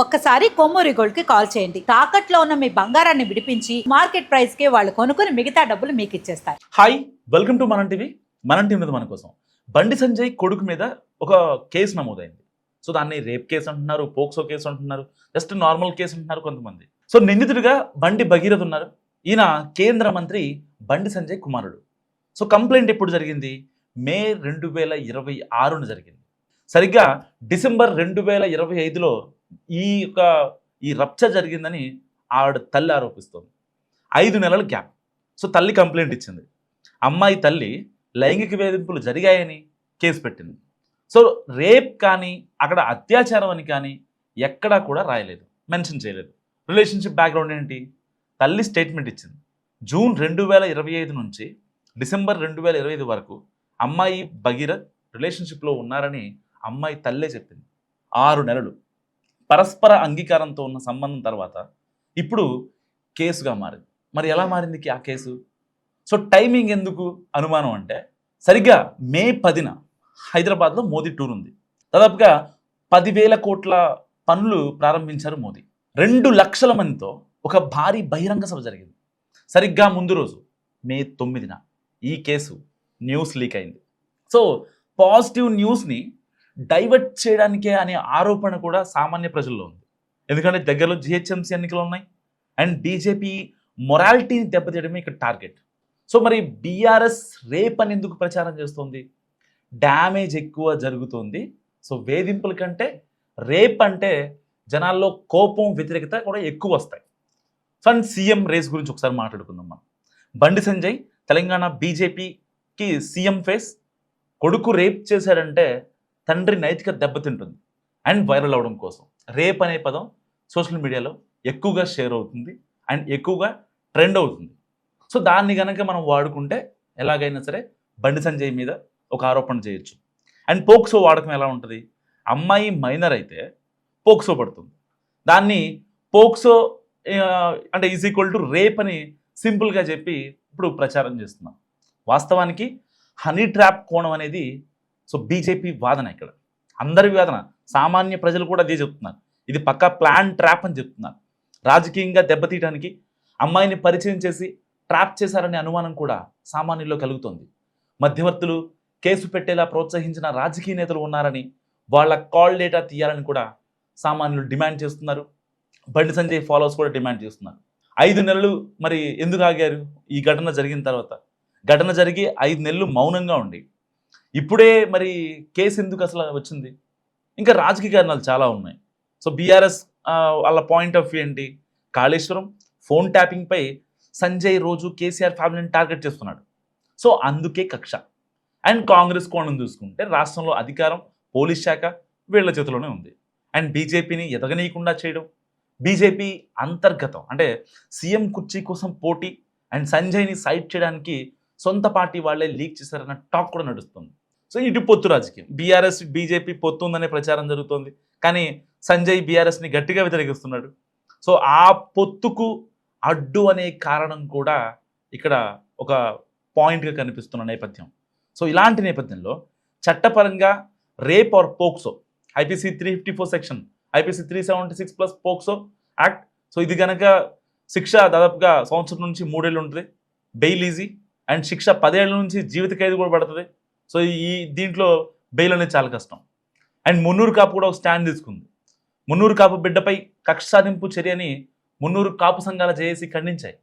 ఒక్కసారి కొమ్మూరి గోల్డ్ కి కాల్ చేయండి. తాకట్లో ఉన్న మీ బంగారాన్ని విడిపించి మార్కెట్ ప్రైస్ కి వాళ్ళు కొనుక్కుని మిగతా డబ్బులు మీకు ఇచ్చేస్తారు. హాయ్, వెల్కమ్ టు మనం టీవీ. మనం టీవీ మన కోసం బండి సంజయ్ కొడుకు మీద ఒక కేసు నమోదైంది. సో దాన్ని రేప్ కేసు అంటున్నారు, పోక్సో కేసు అంటున్నారు, జస్ట్ నార్మల్ కేసు అంటున్నారు కొంతమంది. సో నిందితుడిగా బండి భగీరథ్ ఉన్నారు. ఈయన కేంద్ర మంత్రి బండి సంజయ్ కుమారుడు. సో కంప్లైంట్ ఎప్పుడు జరిగింది? మే 2026 జరిగింది. సరిగ్గా డిసెంబర్ 2025లో ఈ రప్చర్ జరిగిందని ఆవిడ తల్లి ఆరోపిస్తోంది. 5 నెలల గ్యాప్. సో తల్లి కంప్లైంట్ ఇచ్చింది. అమ్మాయి తల్లి లైంగిక వేధింపులు జరిగాయని కేసు పెట్టింది. సో రేప్ కానీ అక్కడ అత్యాచారం అని కానీ ఎక్కడా కూడా రాయలేదు, మెన్షన్ చేయలేదు. రిలేషన్షిప్ బ్యాక్గ్రౌండ్ ఏంటి? తల్లి స్టేట్మెంట్ ఇచ్చింది. జూన్ 2025 నుంచి డిసెంబర్ 2025 వరకు అమ్మాయి భగీరథ్ రిలేషన్షిప్లో ఉన్నారని అమ్మాయి తల్లే చెప్పింది. 6 నెలలు పరస్పర అంగీకారంతో ఉన్న సంబంధం తర్వాత ఇప్పుడు కేసుగా మారింది. మరి ఎలా మారింది ఆ కేసు? సో టైమింగ్ ఎందుకు అనుమానం అంటే, సరిగ్గా మే 10న హైదరాబాద్లో మోదీ టూర్ ఉంది. దాదాపుగా 10,000 కోట్ల పనులు ప్రారంభించారు మోదీ. 2 లక్షల మందితో ఒక భారీ బహిరంగ సభ జరిగింది. సరిగ్గా ముందు రోజు మే 9న ఈ కేసు న్యూస్ లీక్ అయింది. సో పాజిటివ్ న్యూస్ని డైవర్ట్ చేయడానికే అనే ఆరోపణ కూడా సామాన్య ప్రజల్లో ఉంది. ఎందుకంటే దగ్గరలో జిహెచ్ఎంసీ ఎన్నికలు ఉన్నాయి అండ్ బీజేపీ మొరాలిటీని దెబ్బతీయడమే ఇక్కడ టార్గెట్. సో మరి బీఆర్ఎస్ రేప్ అని ఎందుకు ప్రచారం చేస్తుంది? డ్యామేజ్ ఎక్కువ జరుగుతుంది. సో వేధింపుల కంటే రేప్ అంటే జనాల్లో కోపం, వ్యతిరేకత కూడా ఎక్కువ వస్తాయి. సో అండ్ సీఎం రేస్ గురించి ఒకసారి మాట్లాడుకుందాం మనం. బండి సంజయ్ తెలంగాణ బీజేపీకి సీఎం ఫేస్. కొడుకు రేప్ చేశాడంటే తండ్రి నైతిక దెబ్బతింటుంది అండ్ వైరల్ అవడం కోసం రేప్ అనే పదం సోషల్ మీడియాలో ఎక్కువగా షేర్ అవుతుంది అండ్ ఎక్కువగా ట్రెండ్ అవుతుంది. సో దాన్ని కనుక మనం వాడుకుంటే ఎలాగైనా సరే బండి సంజయ్ మీద ఒక ఆరోపణ చేయొచ్చు. అండ్ పోక్సో వాడకం ఎలా ఉంటుంది? అమ్మాయి మైనర్ అయితే పోక్సో పడుతుంది. దాన్ని పోక్సో అంటే ఈజ్ ఈక్వల్ టు రేప్ అని సింపుల్గా చెప్పి ఇప్పుడు ప్రచారం చేస్తున్నాం. వాస్తవానికి హనీ ట్రాప్ కోణం అనేది సో బీజేపీ వాదన, ఇక్కడ అందరి వాదన, సామాన్య ప్రజలు కూడా అదే చెప్తున్నారు. ఇది పక్కా ప్లాన్ ట్రాప్ అని చెప్తున్నారు. రాజకీయంగా దెబ్బతీయడానికి అమ్మాయిని పరిచయం చేసి ట్రాప్ చేశారనే అనుమానం కూడా సామాన్యుల్లో కలుగుతోంది. మధ్యవర్తులు కేసు పెట్టేలా ప్రోత్సహించిన రాజకీయ నేతలు ఉన్నారని, వాళ్ళ కాల్ డేటా తీయాలని కూడా సామాన్యులు డిమాండ్ చేస్తున్నారు. బండి సంజయ్ ఫాలోవర్స్ కూడా డిమాండ్ చేస్తున్నారు. 5 నెలలు మరి ఎందుకు ఆగారు? ఈ ఘటన జరిగిన తర్వాత ఘటన జరిగి 5 నెలలు మౌనంగా ఉండి ఇప్పుడే మరి కేసు ఎందుకు అసలు వచ్చింది? ఇంకా రాజకీయ కారణాలు చాలా ఉన్నాయి. సో బీఆర్ఎస్ వాళ్ళ పాయింట్ ఆఫ్ వ్యూ ఏంటి? కాళేశ్వరం ఫోన్ ట్యాపింగ్పై సంజయ్ రోజు కేసీఆర్ ఫ్యామిలీని టార్గెట్ చేస్తున్నాడు. సో అందుకే కక్ష. అండ్ కాంగ్రెస్ కోణం చూసుకుంటే రాష్ట్రంలో అధికారం, పోలీస్ శాఖ వీళ్ళ చేతిలోనే ఉంది. అండ్ బీజేపీని ఎదగనీయకుండా చేయడం, బీజేపీ అంతర్గతం అంటే సీఎం కుర్చీ కోసం పోటీ అండ్ సంజయ్ని సైడ్ చేయడానికి సొంత పార్టీ వాళ్ళే లీక్ చేశారన్న టాక్ కూడా నడుస్తుంది. సో ఇటు పొత్తు రాజకీయం, బీఆర్ఎస్ బీజేపీ పొత్తు ఉందనే ప్రచారం జరుగుతోంది. కానీ సంజయ్ బీఆర్ఎస్ని గట్టిగా వ్యతిరేకిస్తున్నాడు. సో ఆ పొత్తుకు అడ్డు అనే కారణం కూడా ఇక్కడ ఒక పాయింట్గా కనిపిస్తున్న నేపథ్యం. సో ఇలాంటి నేపథ్యంలో చట్టపరంగా rape or POCSO, IPC 354 section, IPC 376+ POCSO act. So ఇది కనుక శిక్ష దాదాపుగా సంవత్సరం నుంచి 3 ఏళ్ళు ఉంటుంది, బెయిల్ ఈజీ, అండ్ శిక్ష 10 ఏళ్ళ నుంచి జీవిత ఖైదు కూడా పడుతుంది. సో దీంట్లో బెయిల్ అనేది చాలా కష్టం. అండ్ మున్నూరు కాపు కూడా ఒక స్టాండ్ తీసుకుంది. మున్నూరు కాపు బిడ్డపై కక్ష సాధింపు చర్యని మున్నూరు కాపు సంఘాల జేఏసీ ఖండించాయి.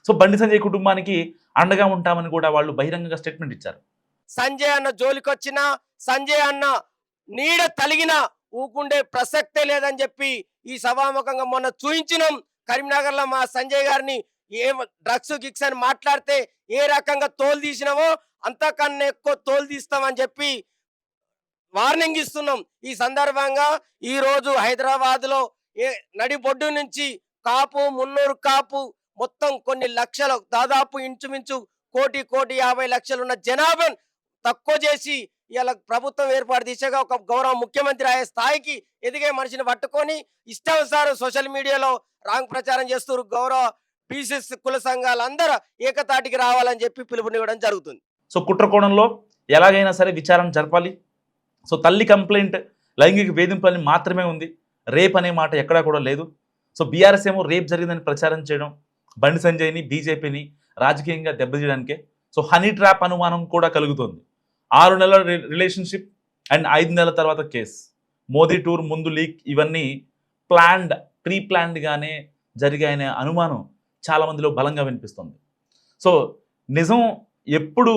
సో బండి సంజయ్ కుటుంబానికి అండగా ఉంటామని కూడా వాళ్ళు బహిరంగంగా స్టేట్మెంట్ ఇచ్చారు. సంజయ్ అన్న జోలికొచ్చినా, సంజయ్ అన్న నీడ తలిగినా ఊకుండే ప్రసక్తే లేదని చెప్పి ఈ సభాముఖంగా మొన్న చూయించినాం. కరీంనగర్లో మా సంజయ్ గారిని ఏ డ్రగ్స్ గిక్స్ అని మాట్లాడితే ఏ రకంగా తోలు తీసినావో అంతకన్నా ఎక్కువ తోలు తీస్తామని చెప్పి వార్నింగ్ ఇస్తున్నాం. ఈ సందర్భంగా ఈ రోజు హైదరాబాద్ లో నడిబొడ్డు నుంచి కాపు, మున్నూరు కాపు మొత్తం కొన్ని లక్షల, దాదాపు ఇంచుమించు 1,50 లక్షలు ఉన్న జనాభాను తక్కువ చేసి ఇలా ప్రభుత్వం ఏర్పాటు దిశగా ఒక గౌరవ ముఖ్యమంత్రి అయ్యే స్థాయికి ఎదిగే మనిషిని పట్టుకొని ఇష్టానుసారం సోషల్ మీడియాలో రాంగ్ ప్రచారం చేస్తూ గౌరవ పీసీఎస్ కుల సంఘాలందరూ ఏకతాటికి రావాలని చెప్పి పిలుపునివ్వడం జరుగుతుంది. సో కుట్ర కోణంలో ఎలాగైనా సరే విచారణ జరపాలి. సో తల్లి కంప్లైంట్ లైంగిక వేధింపులని మాత్రమే ఉంది. రేప్ అనే మాట ఎక్కడా కూడా లేదు. సో బీఆర్ఎస్ ఏమో రేప్ జరిగిందని ప్రచారం చేయడం, బండి సంజయ్ని బీజేపీని రాజకీయంగా దెబ్బతీయడానికే. సో హనీ ట్రాప్ అనుమానం కూడా కలుగుతుంది. 6 నెలల రిలేషన్షిప్ అండ్ 5 నెలల తర్వాత కేసు, మోదీ టూర్ ముందు లీక్, ఇవన్నీ ప్రీ ప్లాన్డ్గానే జరిగాయనే అనుమానం చాలా మందిలో బలంగా వినిపిస్తుంది. సో నిజం ఎప్పుడు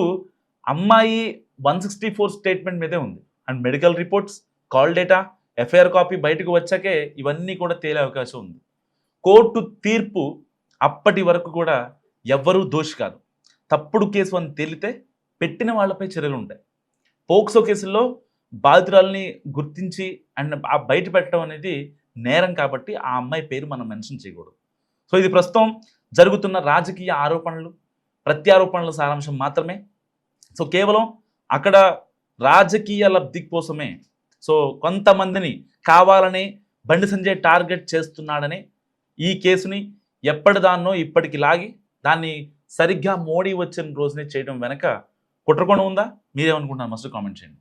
అమ్మాయి 164 స్టేట్మెంట్ మీదే ఉంది. And medical reports, call data, FIR copy బయటకు వచ్చాకే ఇవన్నీ కూడా తేలే అవకాశం ఉంది. కోర్టు తీర్పు అప్పటి వరకు కూడా ఎవ్వరూ దోషి కాదు. తప్పుడు కేసు అని తేలితే పెట్టిన వాళ్ళపై చర్యలు ఉంటాయి. పోక్సో కేసుల్లో బాధితురాలని గుర్తించి అండ్ ఆ బయట పెట్టడం అనేది నేరం కాబట్టి ఆ అమ్మాయి పేరు మనం మెన్షన్ చేయకూడదు. సో ఇది ప్రస్తుతం జరుగుతున్న రాజకీయ ఆరోపణలు, ప్రత్యారోపణల సారాంశం మాత్రమే. సో కేవలం అక్కడ రాజకీయ లబ్ధి కోసమే సో కొంతమందిని కావాలని బండి సంజయ్ టార్గెట్ చేస్తున్నాడని ఈ కేసుని ఎప్పటిదాన్నో ఇప్పటికి లాగి దాన్ని సరిగ్గా మోడీ వచ్చిన రోజునే చేయడం వెనక కుట్రకోణం ఉందా? మీరేమనుకుంటున్నారు? మస్తు కామెంట్ చేయండి.